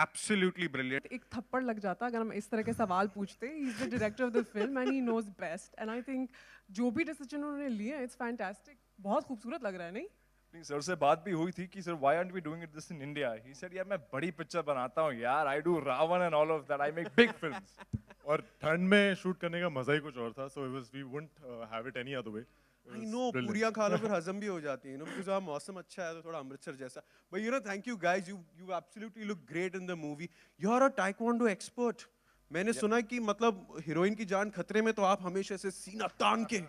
absolutely brilliant. एक थप्पड़ लग जाता अगर हम इस तरह के सवाल पूछते. He's the director of the film and he knows best. And I think जो भी decision उन्होंने लिया, it's fantastic. बहुत खूबसूरत लग रहा है नहीं? नहीं सर से बात भी हुई थी कि sir why aren't we doing it this in India. He said यार मैं बड़ी पिक्चर बनाता हूँ यार. I do Ravan and all of that. I make big films. और ठंड में शूट करने का मजा ही कुछ और था. So we wouldn't have it any other way. I know, पूरियां खा लो फिर हजम भी हो जाती है, because वहाँ मौसम अच्छा है तो थोड़ा अमृतसर जैसा. But thank you guys, you absolutely look great in the movie. You're a taekwondo expert. मैंने सुना कि मतलब हीरोइन की जान खतरे में तो आप हमेशा से सीना तान के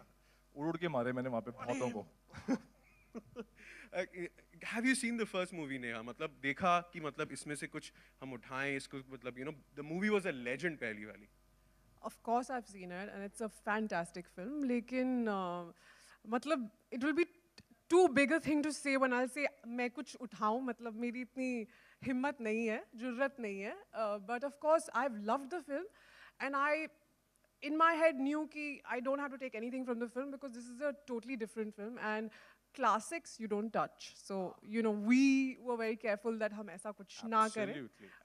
उड़ के मारे मैंने वहाँ पे बहुतों को. Have you seen the first movie, Neha? मतलब देखा कि मतलब इसमें से कुछ हम उठाएं इसको, मतलब the movie was a legend पहली वाली. Of course I've seen it and it's a fantastic film. लेकिन मतलब it will be too big a thing to say when I'll say मैं कुछ उठाऊं. मतलब मेरी इतनी हिम्मत नहीं है, जुर्रत नहीं है. But of course I've loved the film and I in my head knew कि I don't have to take anything from the film because this is a totally different film and classics you don't touch. So we were very careful that हम ऐसा कुछ ना करें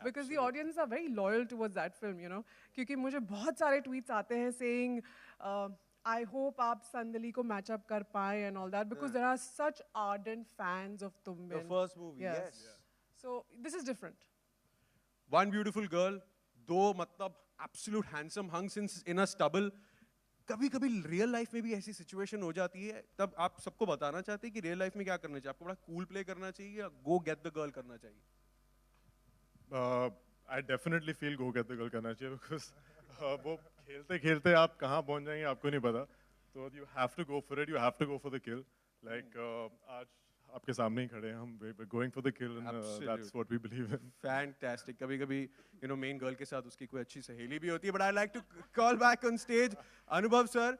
because the audience are very loyal towards that film. क्योंकि मुझे बहुत सारे tweets आते हैं saying I hope आप संदली को match up कर पाए and all that because there are such ardent fans of Tumbin. The first movie, yes. So this is different. One beautiful girl, दो मतलब absolute handsome hunks in a stubble. कभी-कभी real life में भी ऐसी situation हो जाती है, तब आप सबको बताना चाहते हैं कि real life में क्या करना चाहिए? आपको बड़ा cool play करना चाहिए या go get the girl करना चाहिए? I definitely feel go get the girl करना चाहिए because वो खेलते खेलते आप कहाँ पहुँच जाएंगे आपको नहीं पता. तो you have to go for it. You have to go for the kill. Like आज आपके सामने ही खड़े हैं हम. We're going for the kill and that's what we believe in. Fantastic. कभी-कभी main girl के साथ उसकी कोई अच्छी सहेली भी होती है. But I like to call back on stage अनुभव sir,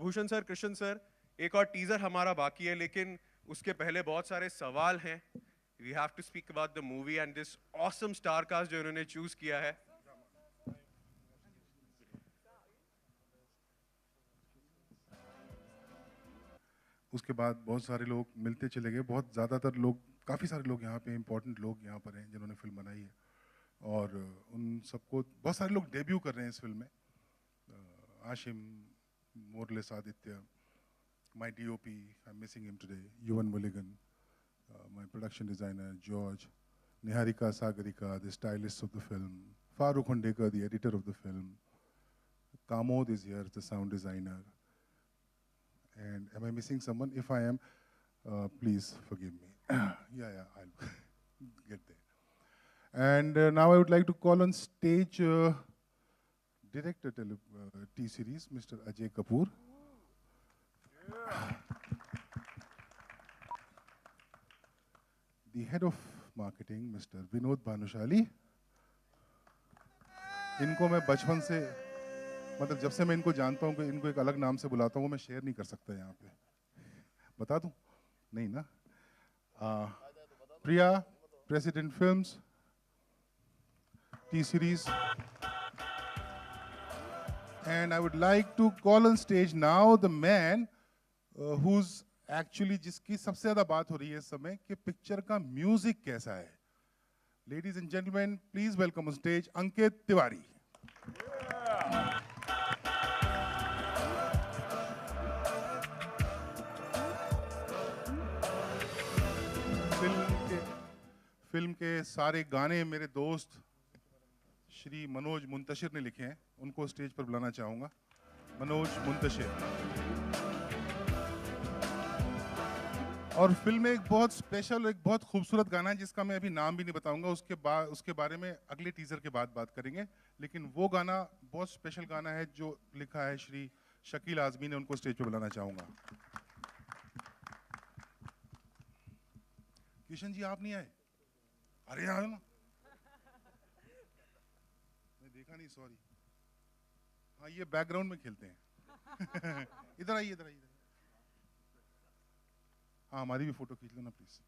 Bhushan sir, Krishna sir. एक और टीजर हमारा बाकी है लेकिन उसके पहले बहुत सारे सवाल हैं. We have to speak about the movie and this awesome star cast जो इन्होंने choose किया है. उसके बाद बहुत सारे लोग मिलते चले गए. बहुत ज़्यादातर लोग, काफ़ी सारे लोग यहाँ पे इम्पोर्टेंट लोग यहाँ पर हैं जिन्होंने फिल्म बनाई है और उन सबको बहुत सारे लोग डेब्यू कर रहे हैं इस फिल्म में. Ashim, Morales Aditya, my DOP, I am missing him today, Yuvan Mulligan, my production designer George, Niharika Sagarika, the stylist of the film, Farooq Hundekar, the editor of the film, Kamod is here, the sound designer. And am I missing someone? If I am, please forgive me. Yeah, I'll get there. And now I would like to call on stage director T-Series, Mr. Ajay Kapoor. The head of marketing, Mr. Vinod Bhanushali. इनको मैं बचपन से, मतलब जब से मैं इनको जानता हूँ कि इनको एक अलग नाम से बुलाता हूँ वो मैं शेयर नहीं कर सकता यहाँ पे. बता दूँ? नहीं ना? Priya, president films, T-Series. And I would like to call on stage now the man who's actually जिसकी सबसे ज़्यादा बात हो रही है इस समय कि पिक्चर का म्यूजिक कैसा है. Ladies and gentlemen, please welcome on stage Ankit Tiwari. Film के सारे गाने मेरे दोस्त श्री मनोज मुंतशिर ने लिखे हैं. उनको स्टेज पर बुलाना चाहूँगा. मनोज मुंतशिर. और फिल्म में एक बहुत स्पेशल, एक बहुत खूबसूरत गाना है जिसका मैं अभी नाम भी नहीं बताऊंगा. उसके बारे में अगले टीजर के बाद बात करेंगे. लेकिन वो गाना बहुत स्पेशल गाना है जो लिखा है श्री शकील आजमी ने. उनको स्टेज पर बुलाना चाहूँगा. किशन जी आप नहीं आए? अरे आए ना, मैं देखा नहीं, सॉरी. हाँ ये बैकग्राउंड में खेलते हैं. इधर आइए, इधर आइए. हाँ हमारी भी फोटो खींच लो ना प्लीज.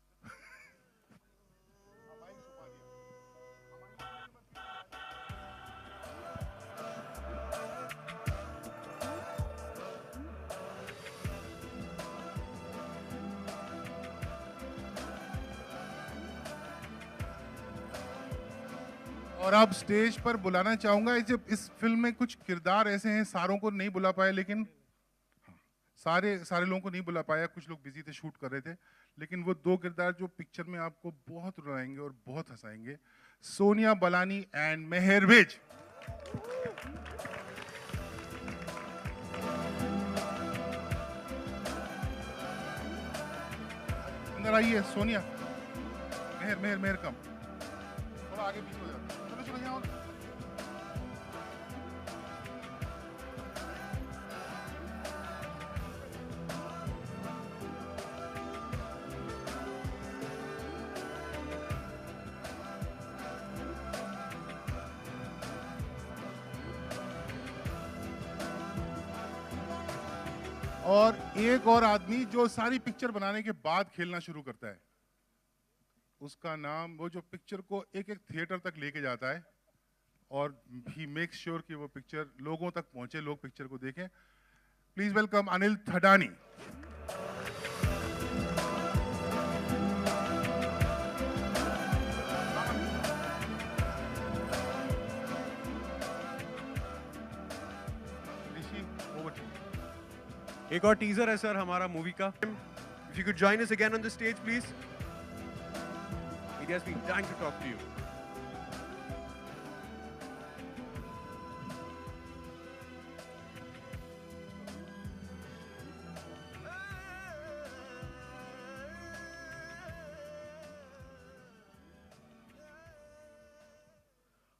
और अब स्टेज पर बुलाना चाहूंगा, इस फिल्म में कुछ किरदार ऐसे हैं, सारों को नहीं बुला पाए, लेकिन सारे सारे लोगों को नहीं बुला पाया, कुछ लोग बिजी थे, शूट कर रहे थे, लेकिन वो 2 किरदार जो पिक्चर में आपको बहुत रुलाएंगे और बहुत हंसाएंगे, सोनिया बलानी एंड मेहर विज। अंदर आइए सोनिया। मेहर मेहर मेहर कम, थोड़ा आगे पीछे हो जाओ, चलो चलो यहाँ आओ। और एक और आदमी जो सारी पिक्चर बनाने के बाद खेलना शुरू करता है, उसका नाम, वो जो पिक्चर को एक एक थिएटर तक लेके जाता है और ही मेक्स श्योर कि वो पिक्चर लोगों तक पहुंचे, लोग पिक्चर को देखें। Please welcome Anil Thadani. एक और टीजर है सर हमारा मूवी का। If you could join us again on the stage, please. Media's been dying to talk to you.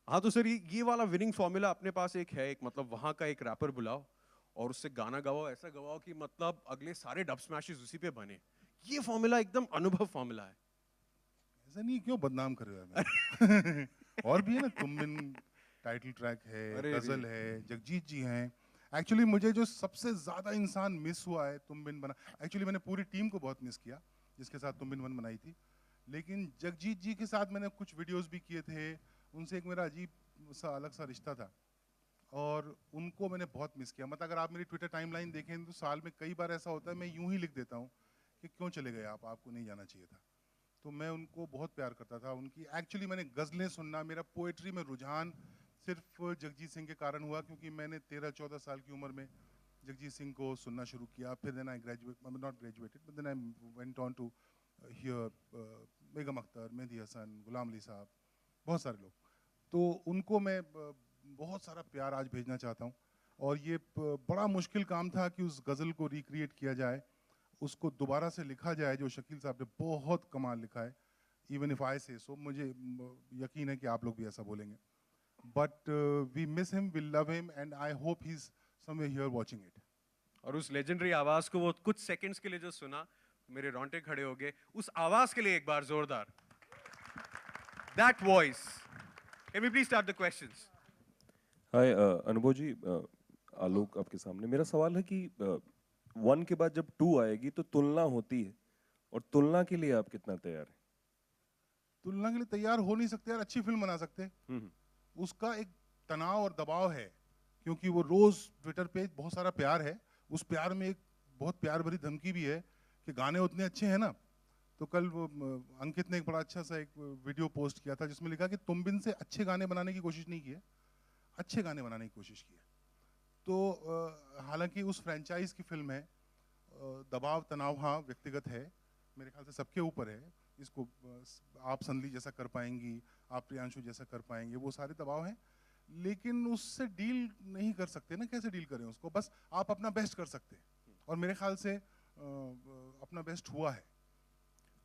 हाँ तो सर ये वाला विनिंग फॉर्मूला अपने पास एक है, एक मतलब वहां का एक रैपर बुलाओ और उससे गाना गवाओ, ऐसा गवाओ कि मतलब अगले सारे डब स्मैशेस उसी पे बने। ये फॉर्मूला एकदम अनुभव फॉर्मूला है। ऐसा नहीं, क्यों बदनाम कर रहे हो हमें? और भी है ना, तुम बिन टाइटल ट्रैक है, गजल है, जगजीत जी हैं। एक्चुअली मुझे जो सबसे ज्यादा इंसान मिस हुआ है तुम बिन बना, एक्चुअली मैंने पूरी टीम को बहुत मिस किया जिसके साथ तुम बिन वन बनाई थी, लेकिन जगजीत जी के साथ मैंने कुछ वीडियोस भी किए थे, उनसे एक मेरा अजीब सा अलग सा रिश्ता था और उनको मैंने बहुत मिस किया। मतलब अगर आप मेरी ट्विटर टाइमलाइन देखें तो साल में कई बार ऐसा होता है मैं यूं ही लिख देता हूं कि क्यों चले गए आप, आपको नहीं जाना चाहिए था। तो मैं उनको बहुत प्यार करता था। उनकी एक्चुअली मैंने गज़लें सुनना, मेरा पोएट्री में रुझान सिर्फ जगजीत सिंह के कारण हुआ, क्योंकि मैंने 13-14 साल की उम्र में जगजीत सिंह को सुनना शुरू किया। फिर then I not graduated but then I went on to hear Begum Akhtar, Mehdi Hasan, Ghulam Ali Sahab, बहुत सारे लोग। तो उनको मैं बहुत सारा प्यार आज भेजना चाहता हूँ। और ये बड़ा मुश्किल काम था कि उस गज़ल को रिक्रिएट किया जाए, उसको दोबारा से लिखा जाए, जो शकील साहब ने बहुत कमाल लिखा है। इवन इफ आई से सो, मुझे यकीन है कि आप लोग भी ऐसा बोलेंगे। But we miss him, we love him and I hope he is somewhere here watching it. और उस लेजेंडरी आवाज को वो कुछ सेकंड्स के लिए जो सुना, मेरे रोंगटे खड़े हो गए। उस आवाज के लिए एक बार जोरदार। That voice. Can we please start the questions? हाय अनुभव जी, आलोक आपके सामने। मेरा सवाल है कि 1 के बाद जब 2 आएगी तो तुलना होती है, और तुलना के लिए आप कितना तैयार हैं? तुलना के लिए तैयार हो नहीं सकते यार, अच्छी फिल्म बना सकते। उसका एक तनाव और दबाव है, क्योंकि वो रोज ट्विटर पे बहुत सारा प्यार है, उस प्यार में एक बहुत प्यार भरी धमकी भी है कि गाने उतने अच्छे हैं ना। तो कल वो अंकित ने एक बड़ा अच्छा सा एक वीडियो पोस्ट किया था जिसमें लिखा कि तुम बिन से अच्छे गाने बनाने की कोशिश नहीं की है, अच्छे गाने बनाने की कोशिश की है। तो हालांकि उस फ्रेंचाइज की फिल्म है, दबाव तनाव हाँ व्यक्तिगत है, मेरे ख्याल से सबके ऊपर है। इसको आप संदली जैसा कर पाएंगी, आप प्रियांशु जैसा कर पाएंगे, वो सारे दबाव हैं, लेकिन उससे डील नहीं कर सकते ना। कैसे डील करें उसको? बस आप अपना बेस्ट कर सकते हैं, और मेरे ख्याल से अपना बेस्ट हुआ है।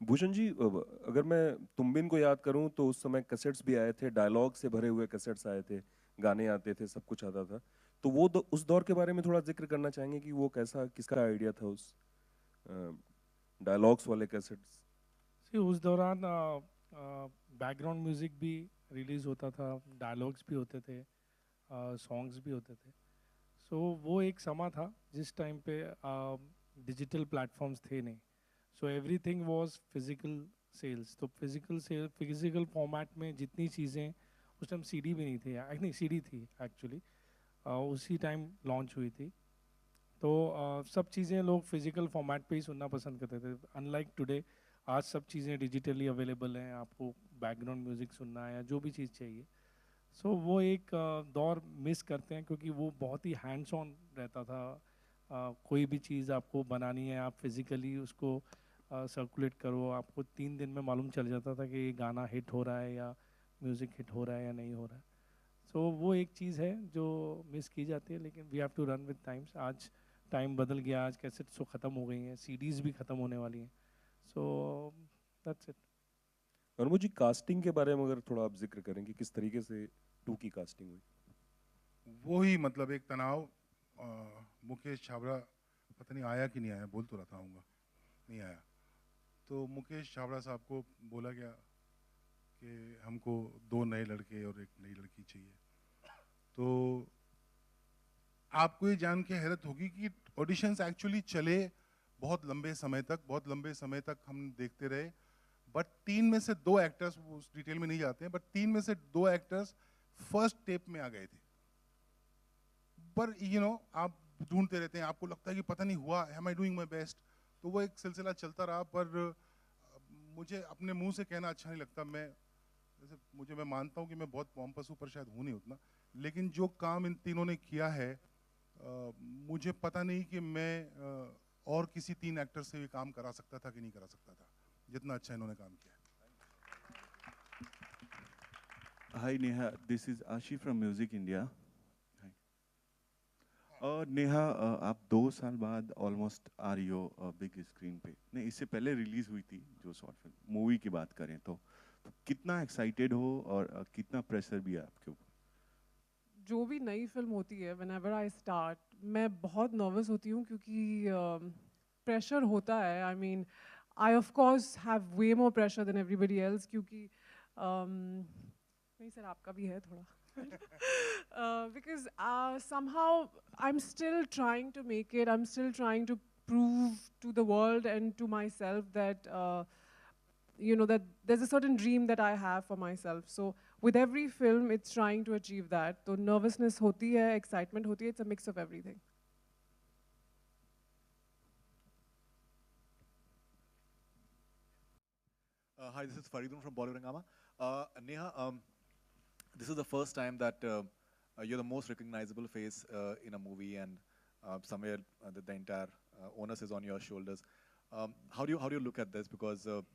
भूषण जी, अगर मैं तुम बिन को याद करूं तो उस समय कैसेट्स भी आए थे, डायलॉग से भरे हुए कैसेट्स आए थे, गाने आते थे, सब कुछ आता था। तो वो उस दौर के बारे में थोड़ा जिक्र करना चाहेंगे कि वो कैसा, किसका आइडिया था उस डायलॉग्स वाले कैसेट्स? उस दौरान बैकग्राउंड म्यूजिक भी रिलीज होता था, डायलॉग्स भी होते थे, सॉन्ग्स भी होते थे। सो वो एक समा था जिस टाइम पे डिजिटल प्लेटफॉर्म्स थे नहीं। So everything was physical sales. तो फिजिकल फॉर्मेट में जितनी चीज़ें, उस टाइम सीडी भी नहीं थी, नहीं सीडी थी एक्चुअली, उसी टाइम लॉन्च हुई थी। तो सब चीज़ें लोग फिजिकल फॉर्मेट पे ही सुनना पसंद करते थे। अनलाइक टुडे, आज सब चीज़ें डिजिटली अवेलेबल हैं, आपको बैकग्राउंड म्यूज़िक सुनना है या जो भी चीज़ चाहिए सो वो एक दौर मिस करते हैं क्योंकि वो बहुत ही हैंड्स ऑन रहता था। कोई भी चीज़ आपको बनानी है, आप फिज़िकली उसको सर्कुलेट करो, आपको 3 दिन में मालूम चल जाता था कि ये गाना हिट हो रहा है या म्यूज़िक हिट हो रहा है या नहीं हो रहा है। सो वो एक चीज़ है जो मिस की जाती है, लेकिन we have to run with times. आज टाइम बदल गया, आज कैसेट्स तो ख़त्म हो गई हैं, सीडीज़ भी ख़त्म होने वाली हैं। So that's it. अनुभव जी, कास्टिंग के बारे में अगर थोड़ा आप जिक्र करें कि किस तरीके से 2 की कास्टिंग हुई। वो ही मतलब एक तनाव। मुकेश छाबड़ा पता नहीं आया कि नहीं आया, बोल तो रहा था आऊँगा, नहीं आया। तो मुकेश छाबड़ा साहब को बोला गया कि हमको 2 नए लड़के और 1 नई लड़की चाहिए। तो आपको ये जान के हैरत होगी कि ऑडिशंस एक्चुअली चले बहुत लंबे समय तक, बहुत लंबे समय तक हम देखते रहे। बट 3 में से 2 एक्टर्स, उस डिटेल में नहीं जाते हैं, बट 3 में से 2 एक्टर्स फर्स्ट टेप में आ गए थे। पर आप ढूंढते रहते हैं, आपको लगता है कि पता नहीं हुआ, am I doing my best. तो वो एक सिलसिला चलता रहा। पर मुझे अपने मुंह से कहना अच्छा नहीं लगता। मैं मानता हूँ कि मैं बहुत पॉम्पस हूँ, पर शायद हूँ नहीं उतना। लेकिन जो काम इन तीनों ने किया है, मुझे पता नहीं कि मैं और किसी 3 एक्टर से भी काम करा सकता था कि नहीं करा सकता था, जितना अच्छा इन्होंने काम किया है। Hi Neha, this is Ashi from Music India. Hi. Neha, आप 2 साल बाद ऑलमोस्ट आ रही हो बिग स्क्रीन पे। नहीं, इससे पहले रिलीज हुई थी जो शॉर्ट फिल्म मूवी की बात करें तो कितना एक्साइटेड हो और कितना प्रेशर भी है आपके ऊपर? जो भी नई फिल्म होती है, whenever I start, मैं बहुत नर्वस होती हूँ क्योंकि प्रेशर होता है। I mean, I of course have way more pressure than everybody else क्योंकि नहीं सर, आपका भी है थोड़ा। Because somehow I'm still trying to make it. I'm still trying to prove to the world and to myself that that there's a certain dream that I have for myself. So with every film, it's trying to achieve that. So nervousness hoti hai, excitement hoti hai. It's a mix of everything. Hi, this is Faridun from Bollywood Hungama. Neha, this is the first time that you're the most recognizable face in a movie, and somewhere the entire onus is on your shoulders. How do you look at this? Because